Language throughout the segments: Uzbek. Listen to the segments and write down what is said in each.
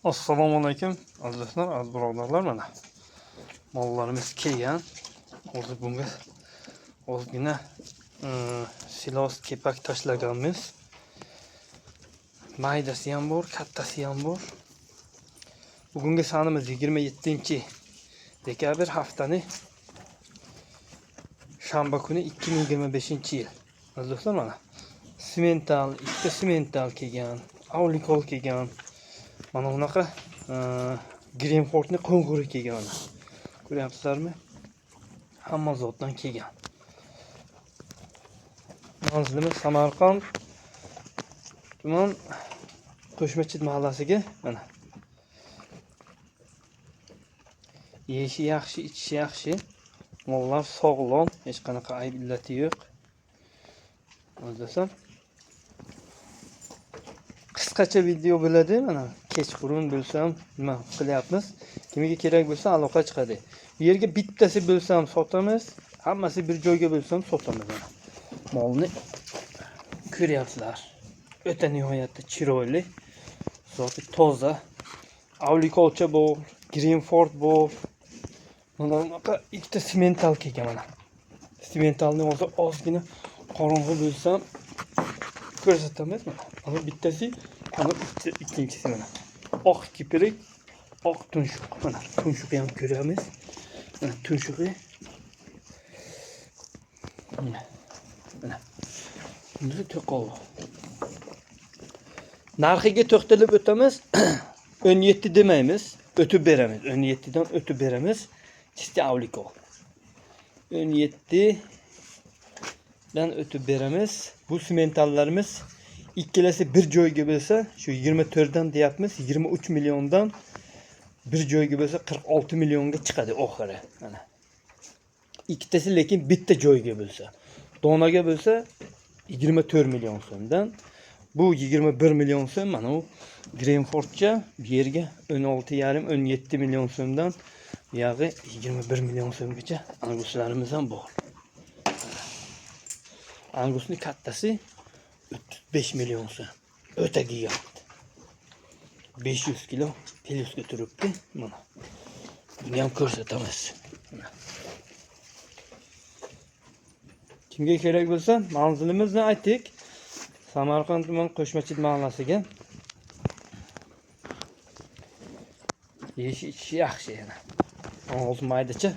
Assalomu alaykum azizlar, aziz birodarlar, mana mollarimiz kelgan. Hozir bunga ozgina silos kepak tashlaganmiz. Maydasi ham bor, kattasi ham bor. Bugungi sanimiz 27-dekabr, haftani shanba kuni 2025-yil. Azizlar, mana simental, ikkita simental kelgan, avlikol kelgan. Mana bunaqa Greenfortni qo'ng'iri kelgan. Ko'ryapsizlarmi? Hamma zotdan kelgan. Manzilimiz Samarqand tuman Qo'shmachit mahallasiga mana. Yeyishi yaxshi, ichishi yaxshi. Mollar sog'lom, hech qanaqa ayb illati yo'q. O'zlasam qisqacha video bo'ladi, mana kechqurun bo'lsam nima qilyapmiz. Kimga kerak bo'lsa aloqa chiqadi. Bu yerga bittasi bo'lsam sotamiz, hammasi bir joyga bo'lsam sotamiz. Mana molni ko'ryapsizlar. O'ta nihoyatda chiroyli, zoti toza. Avlikolcha bor, Greenfort bor. Mana bunaqa ikkita simental kelgan mana. Simentalni hozir ozgina qorong'i bo'lsam ko'rsatamiz. Mana bittasi, mana ikkinchisi mana. Oq kipirik, oq tumshuq. Mana tumshuqni ham ko'ramiz. Mana tumshuqi. Mana. Buni to'qol. Narxiga to'xtalib o'tamiz. 17 demaymiz, o'tib beramiz. 17 dan o'tib beramiz. Chisti avlikol. 17 dan o'tib beramiz. Bu simentallarimiz ikkilasi bir joyga bo'lsa, shu 24 dan deyapmiz, 23 milliondan bir joyga bo'lsa 46 millionga chiqadi oxiri. Mana. Ikkitasi lekin bitta joyga bo'lsa, donaga bo'lsa 24 million so'mdan, bu 21 million so'm. Mana u Greenfortcha bu yerga 16,5-17 million so'mdan, yog'i 21 million so'mgacha anguslarimiz ham bor. Angusni kattasi 35 million so'm. O'ta gigant. 500 kilo pelusga turibdi. Mana. Buni ham ko'rsatamiz. Kimga kerak bo'lsa, manzilimizni aytdik. Samarqand tuman Qo'shmachit mahallasiga. Yeyishi ichishi yaxshi yana. Hozir maydacha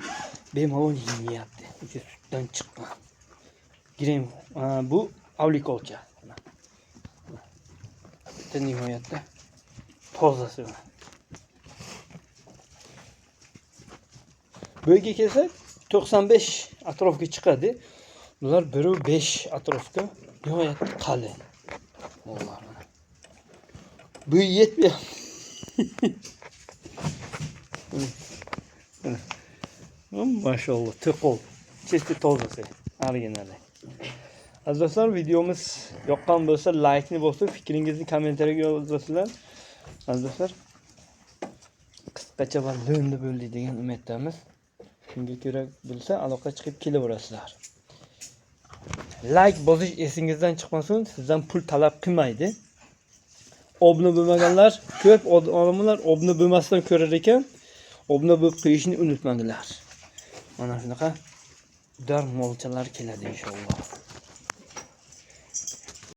bemalol yeyapti. O'sha sutdan chiqqan. Green bu avlikolcha. Nihoyatda tozasi. Bu yerga kelsak 95 atrofga chiqadi. Bular 1.5 atrofga nihoyatda qalin. Mollar. Bu yetmayapti. Maşallah, to'qol. Chesti tozasi. Originali. Azizlar, videomiz yoqqan bo'lsa, like ni bosib, fikringizni kommentariyaga yozasizlar. Azizlar, qisqacha va lo'nda bo'ldi degan umiddamiz. Kimga kerak bo'lsa, aloqa chiqib kelaverasizlar. Like bosish esingizdan chiqmasin, sizdan pul talab qilmaydi. Obuna bo'lmaganlar, ko'p odamlar obuna bo'lmasdan ko'rar ekan, obuna bo'lib qo'yishni unutmanglar. Mana shunaqa dar molchalar keladi inshaalloh.